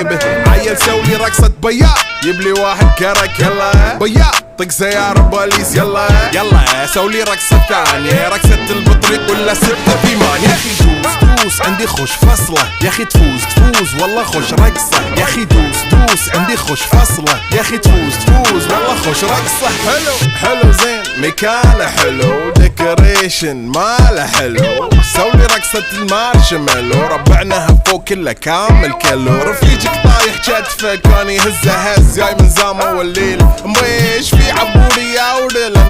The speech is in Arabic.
به. عيل سولي رقصة بياض يبلي واحد كرك يلا بياض طق سيارة بوليس يلا يلا سولي رقصة ثانية رقصة البطريق ولا 6 ثمان. يا اخي دوس عندي خوش فصلة يا اخي تفوز والله خوش رقصة يا اخي دوس عندي خوش فصلة يا اخي تفوز والله خوش رقصة. حلو زين مكانه حلو ديكوريشن ماله حلو سولي رقصة المارشميلو ربعناها فوق كله كامل كيلو. رفيجك طايح كتفك كان يهزه هز جاي من زامه والليل مبيش في عبوري يا ودل